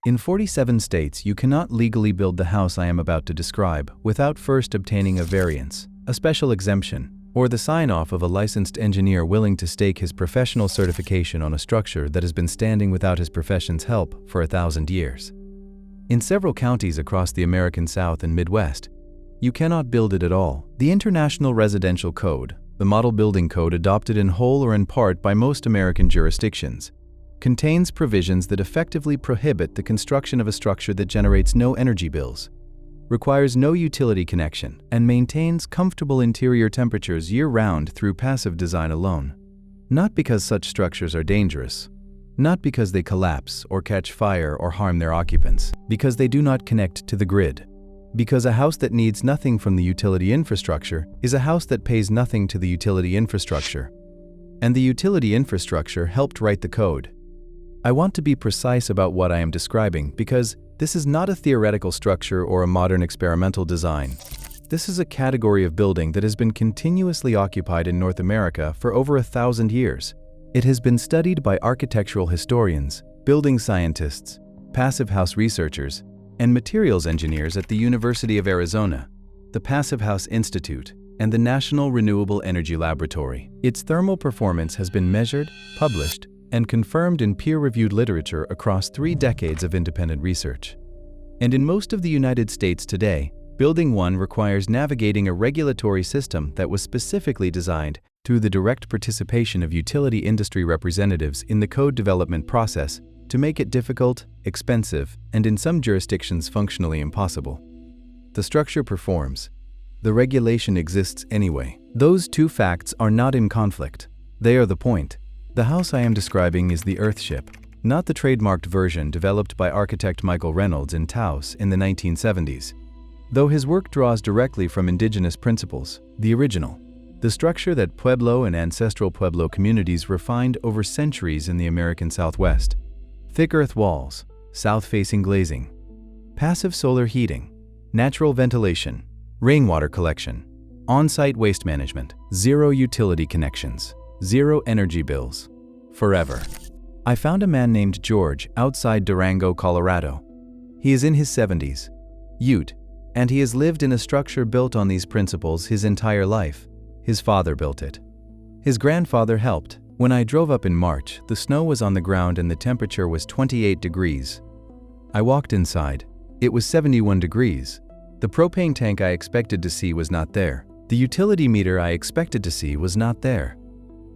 In 47 states, you cannot legally build the house I am about to describe without first obtaining a variance, a special exemption, or the sign-off of a licensed engineer willing to stake his professional certification on a structure that has been standing without his profession's help for 1,000 years. In several counties across the American South and Midwest, you cannot build it at all. The International Residential Code, the model building code adopted in whole or in part by most American jurisdictions, contains provisions that effectively prohibit the construction of a structure that generates no energy bills, requires no utility connection, and maintains comfortable interior temperatures year-round through passive design alone. Not because such structures are dangerous, not because they collapse or catch fire or harm their occupants, because they do not connect to the grid. Because a house that needs nothing from the utility infrastructure is a house that pays nothing to the utility infrastructure. And the utility infrastructure helped write the code. I want to be precise about what I am describing because this is not a theoretical structure or a modern experimental design. This is a category of building that has been continuously occupied in North America for over 1,000 years. It has been studied by architectural historians, building scientists, passive house researchers, and materials engineers at the University of Arizona, the Passive House Institute, and the National Renewable Energy Laboratory. Its thermal performance has been measured, published, and confirmed in peer-reviewed literature across 3 decades of independent research. And in most of the United States today, Building 1 requires navigating a regulatory system that was specifically designed through the direct participation of utility industry representatives in the code development process to make it difficult, expensive, and in some jurisdictions functionally impossible. The structure performs. The regulation exists anyway. Those 2 facts are not in conflict. They are the point. The house I am describing is the Earthship, not the trademarked version developed by architect Michael Reynolds in Taos in the 1970s. Though his work draws directly from indigenous principles, the original, the structure that Pueblo and ancestral Pueblo communities refined over centuries in the American Southwest. Thick earth walls, south-facing glazing, passive solar heating, natural ventilation, rainwater collection, on-site waste management, 0 utility connections, 0 energy bills, forever. I found a man named George outside Durango, Colorado. He is in his 70s, Ute, and he has lived in a structure built on these principles his entire life. His father built it. His grandfather helped. When I drove up in March, the snow was on the ground and the temperature was 28 degrees. I walked inside. It was 71 degrees. The propane tank I expected to see was not there. The utility meter I expected to see was not there.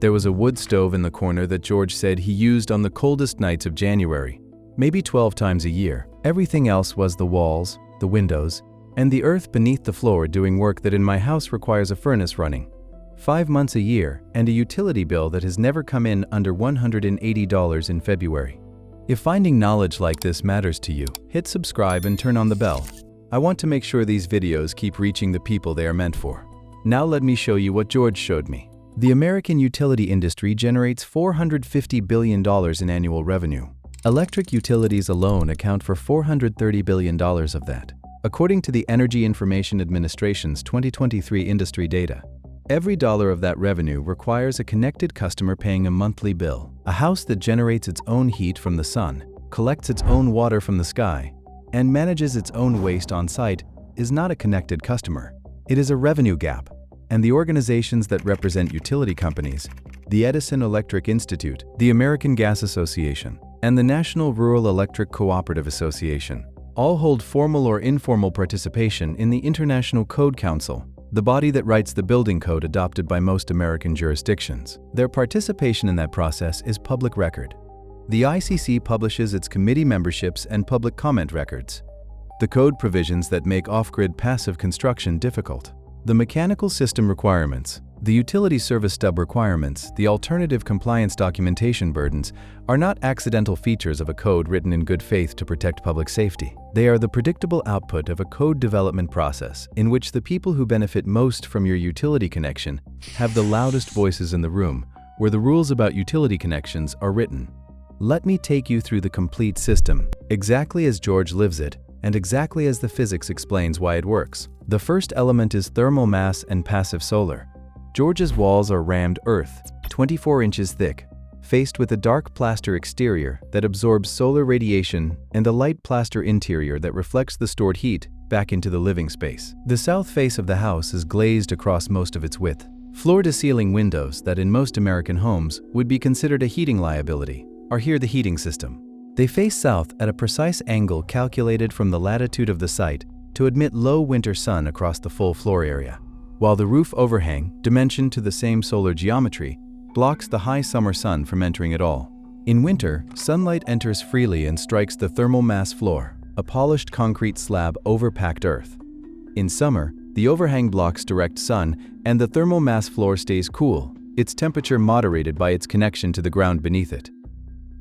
There was a wood stove in the corner that George said he used on the coldest nights of January, maybe 12 times a year. Everything else was the walls, the windows, and the earth beneath the floor doing work that in my house requires a furnace running. 5 months a year and a utility bill that has never come in under $180 in February. If finding knowledge like this matters to you, hit subscribe and turn on the bell. I want to make sure these videos keep reaching the people they are meant for. Now let me show you what George showed me. The American utility industry generates $450 billion in annual revenue. Electric utilities alone account for $430 billion of that, according to the Energy Information Administration's 2023 industry data. Every dollar of that revenue requires a connected customer paying a monthly bill. A house that generates its own heat from the sun, collects its own water from the sky, and manages its own waste on site is not a connected customer. It is a revenue gap. And the organizations that represent utility companies, the Edison Electric Institute, the American Gas Association, and the National Rural Electric Cooperative Association, all hold formal or informal participation in the International Code Council, the body that writes the building code adopted by most American jurisdictions. Their participation in that process is public record. The ICC publishes its committee memberships and public comment records. The code provisions that make off-grid passive construction difficult. The mechanical system requirements, the utility service stub requirements, the alternative compliance documentation burdens are not accidental features of a code written in good faith to protect public safety. They are the predictable output of a code development process in which the people who benefit most from your utility connection have the loudest voices in the room, where the rules about utility connections are written. Let me take you through the complete system, exactly as George lives it, and exactly as the physics explains why it works. The first element is thermal mass and passive solar. George's walls are rammed earth, 24 inches thick, faced with a dark plaster exterior that absorbs solar radiation and a light plaster interior that reflects the stored heat back into the living space. The south face of the house is glazed across most of its width. Floor-to-ceiling windows that in most American homes would be considered a heating liability are here the heating system. They face south at a precise angle calculated from the latitude of the site to admit low winter sun across the full floor area, while the roof overhang, dimensioned to the same solar geometry, blocks the high summer sun from entering at all. In winter, sunlight enters freely and strikes the thermal mass floor, a polished concrete slab over packed earth. In summer, the overhang blocks direct sun and the thermal mass floor stays cool, its temperature moderated by its connection to the ground beneath it.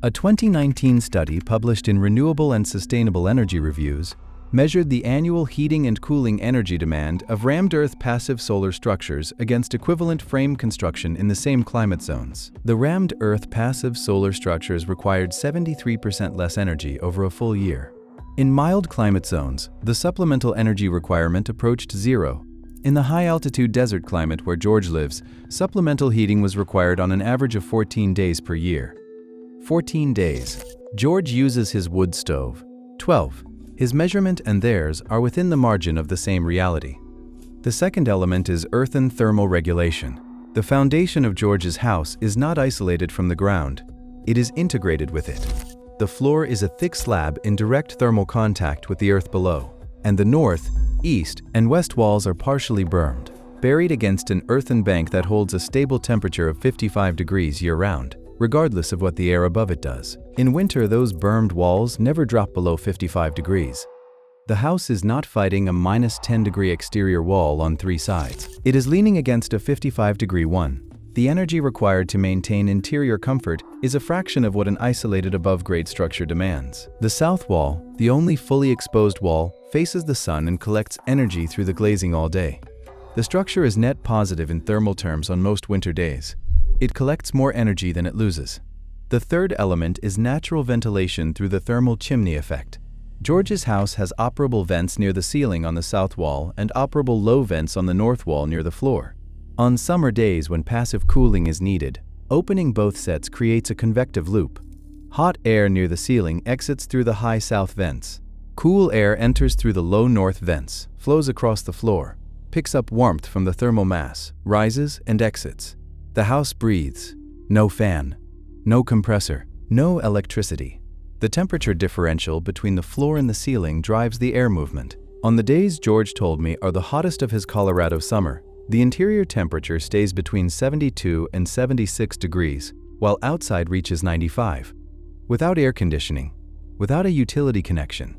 A 2019 study published in Renewable and Sustainable Energy Reviews measured the annual heating and cooling energy demand of rammed earth passive solar structures against equivalent frame construction in the same climate zones. The rammed earth passive solar structures required 73% less energy over a full year. In mild climate zones, the supplemental energy requirement approached zero. In the high-altitude desert climate where George lives, supplemental heating was required on an average of 14 days per year. 14 days. George uses his wood stove. 12. His measurement and theirs are within the margin of the same reality. The second element is earthen thermal regulation. The foundation of George's house is not isolated from the ground. It is integrated with it. The floor is a thick slab in direct thermal contact with the earth below, and the north, east, and west walls are partially bermed, buried against an earthen bank that holds a stable temperature of 55 degrees year-round, regardless of what the air above it does. In winter, those bermed walls never drop below 55 degrees. The house is not fighting a -10-degree exterior wall on three sides. It is leaning against a 55-degree one. The energy required to maintain interior comfort is a fraction of what an isolated above-grade structure demands. The south wall, the only fully exposed wall, faces the sun and collects energy through the glazing all day. The structure is net positive in thermal terms on most winter days. It collects more energy than it loses. The third element is natural ventilation through the thermal chimney effect. George's house has operable vents near the ceiling on the south wall and operable low vents on the north wall near the floor. On summer days when passive cooling is needed, opening both sets creates a convective loop. Hot air near the ceiling exits through the high south vents. Cool air enters through the low north vents, flows across the floor, picks up warmth from the thermal mass, rises and exits. The house breathes. No fan, no compressor, no electricity. The temperature differential between the floor and the ceiling drives the air movement. On the days George told me are the hottest of his Colorado summer, the interior temperature stays between 72 and 76 degrees, while outside reaches 95. Without air conditioning, without a utility connection.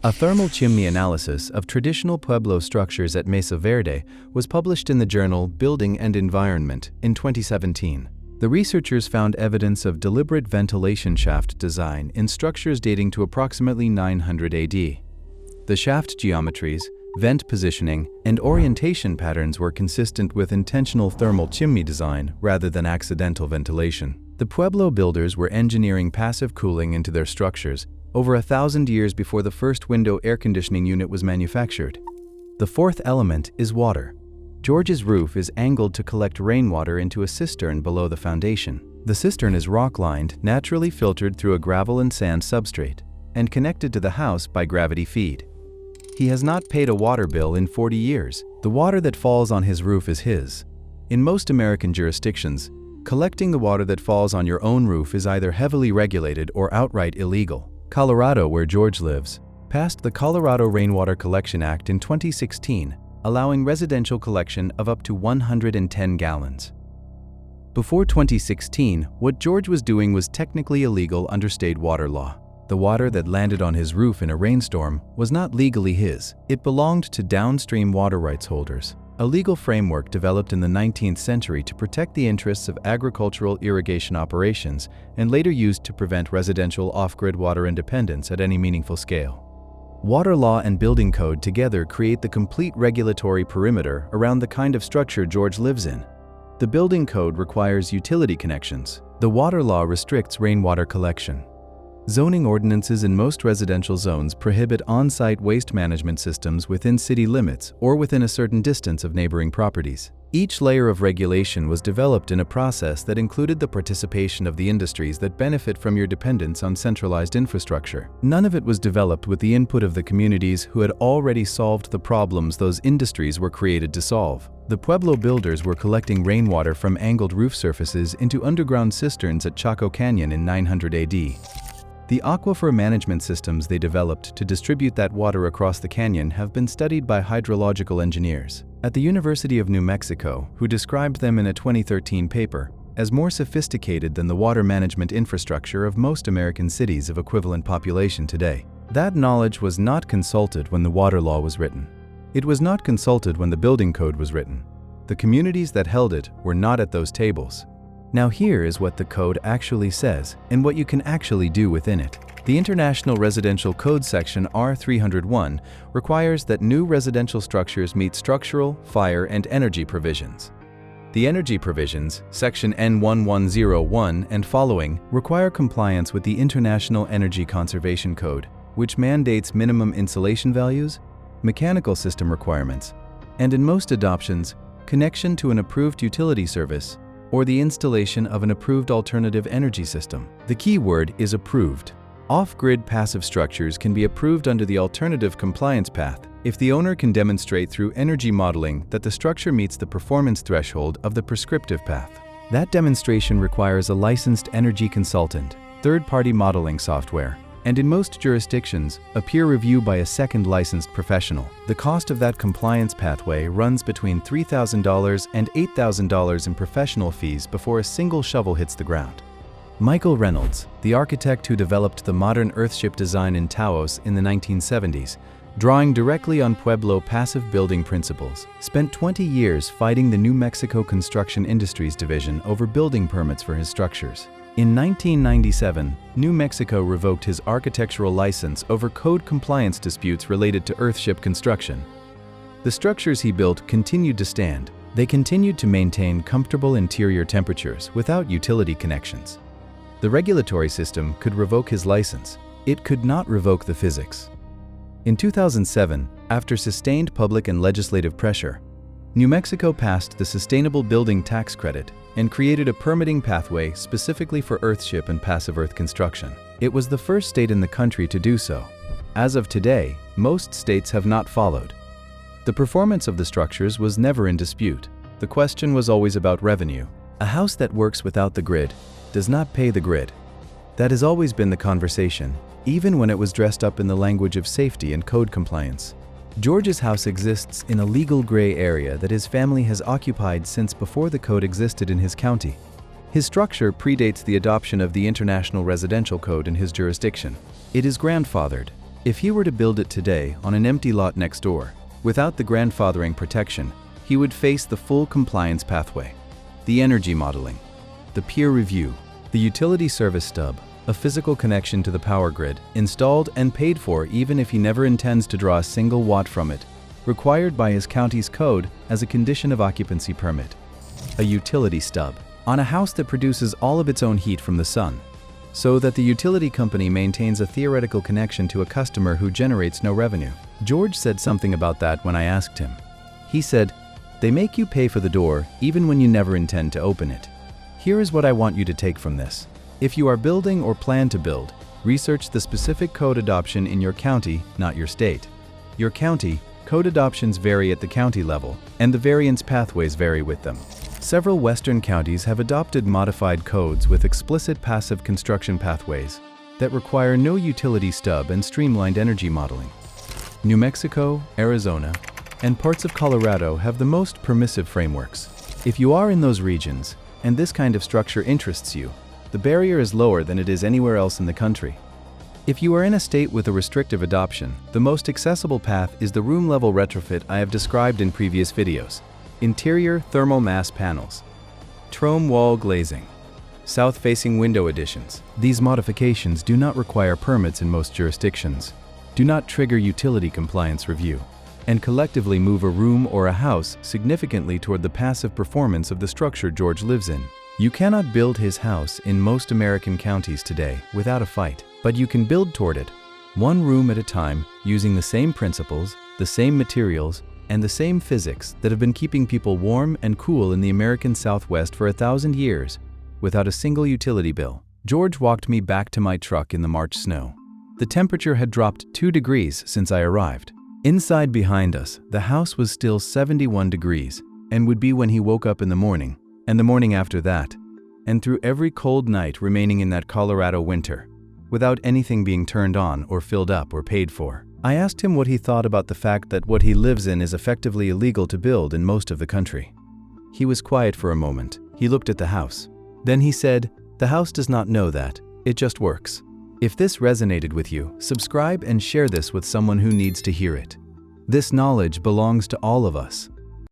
A thermal chimney analysis of traditional Pueblo structures at Mesa Verde was published in the journal Building and Environment in 2017. The researchers found evidence of deliberate ventilation shaft design in structures dating to approximately 900 AD. The shaft geometries, vent positioning, and orientation patterns were consistent with intentional thermal chimney design rather than accidental ventilation. The Pueblo builders were engineering passive cooling into their structures over 1,000 years before the first window air conditioning unit was manufactured. The fourth element is water. George's roof is angled to collect rainwater into a cistern below the foundation. The cistern is rock-lined, naturally filtered through a gravel and sand substrate, and connected to the house by gravity feed. He has not paid a water bill in 40 years. The water that falls on his roof is his. In most American jurisdictions, collecting the water that falls on your own roof is either heavily regulated or outright illegal. Colorado, where George lives, passed the Colorado Rainwater Collection Act in 2016, allowing residential collection of up to 110 gallons. Before 2016, what George was doing was technically illegal under state water law. The water that landed on his roof in a rainstorm was not legally his. It belonged to downstream water rights holders, a legal framework developed in the 19th century to protect the interests of agricultural irrigation operations and later used to prevent residential off-grid water independence at any meaningful scale. Water law and building code together create the complete regulatory perimeter around the kind of structure George lives in. The building code requires utility connections. The water law restricts rainwater collection. Zoning ordinances in most residential zones prohibit on-site waste management systems within city limits or within a certain distance of neighboring properties. Each layer of regulation was developed in a process that included the participation of the industries that benefit from your dependence on centralized infrastructure. None of it was developed with the input of the communities who had already solved the problems those industries were created to solve. The Pueblo builders were collecting rainwater from angled roof surfaces into underground cisterns at Chaco Canyon in 900 AD. The aquifer management systems they developed to distribute that water across the canyon have been studied by hydrological engineers at the University of New Mexico, who described them in a 2013 paper as more sophisticated than the water management infrastructure of most American cities of equivalent population today. That knowledge was not consulted when the water law was written. It was not consulted when the building code was written. The communities that held it were not at those tables. Now here is what the code actually says and what you can actually do within it. The International Residential Code section R301 requires that new residential structures meet structural, fire, and energy provisions. The energy provisions, section N1101 and following, require compliance with the International Energy Conservation Code, which mandates minimum insulation values, mechanical system requirements, and in most adoptions, connection to an approved utility service or the installation of an approved alternative energy system. The key word is approved. Off-grid passive structures can be approved under the alternative compliance path if the owner can demonstrate through energy modeling that the structure meets the performance threshold of the prescriptive path. That demonstration requires a licensed energy consultant, third-party modeling software, and in most jurisdictions, a peer review by a second licensed professional. The cost of that compliance pathway runs between $3,000 and $8,000 in professional fees before a single shovel hits the ground. Michael Reynolds, the architect who developed the modern earthship design in Taos in the 1970s, drawing directly on Pueblo passive building principles, spent 20 years fighting the New Mexico Construction Industries Division over building permits for his structures. In 1997, New Mexico revoked his architectural license over code compliance disputes related to earthship construction. The structures he built continued to stand. They continued to maintain comfortable interior temperatures without utility connections. The regulatory system could revoke his license. It could not revoke the physics. In 2007, after sustained public and legislative pressure, New Mexico passed the Sustainable Building Tax Credit and created a permitting pathway specifically for earthship and passive earth construction. It was the first state in the country to do so. As of today, most states have not followed. The performance of the structures was never in dispute. The question was always about revenue. A house that works without the grid does not pay the grid. That has always been the conversation, even when it was dressed up in the language of safety and code compliance. George's house exists in a legal gray area that his family has occupied since before the code existed in his county. His structure predates the adoption of the International Residential Code in his jurisdiction. It is grandfathered. If he were to build it today on an empty lot next door, without the grandfathering protection, he would face the full compliance pathway, the energy modeling, the peer review, the utility service stub, a physical connection to the power grid, installed and paid for even if he never intends to draw a single watt from it, required by his county's code as a condition of occupancy permit. A utility stub, on a house that produces all of its own heat from the sun, so that the utility company maintains a theoretical connection to a customer who generates no revenue. George said something about that when I asked him. He said, "They make you pay for the door even when you never intend to open it." Here is what I want you to take from this. If you are building or plan to build, research the specific code adoption in your county, not your state. Your county, code adoptions vary at the county level, and the variance pathways vary with them. Several western counties have adopted modified codes with explicit passive construction pathways that require no utility stub and streamlined energy modeling. New Mexico, Arizona, and parts of Colorado have the most permissive frameworks. If you are in those regions, and this kind of structure interests you, the barrier is lower than it is anywhere else in the country. If you are in a state with a restrictive adoption, the most accessible path is the room-level retrofit I have described in previous videos. Interior thermal mass panels, Trome wall glazing, south-facing window additions. These modifications do not require permits in most jurisdictions, do not trigger utility compliance review, and collectively move a room or a house significantly toward the passive performance of the structure George lives in. You cannot build his house in most American counties today without a fight, but you can build toward it, one room at a time, using the same principles, the same materials, and the same physics that have been keeping people warm and cool in the American Southwest for 1,000 years without a single utility bill. George walked me back to my truck in the March snow. The temperature had dropped 2 degrees since I arrived. Inside behind us, the house was still 71 degrees and would be when he woke up in the morning, and the morning after that, and through every cold night remaining in that Colorado winter, without anything being turned on or filled up or paid for. I asked him what he thought about the fact that what he lives in is effectively illegal to build in most of the country. He was quiet for a moment. He looked at the house. Then he said, "The house does not know that. It just works." If this resonated with you, subscribe and share this with someone who needs to hear it. This knowledge belongs to all of us.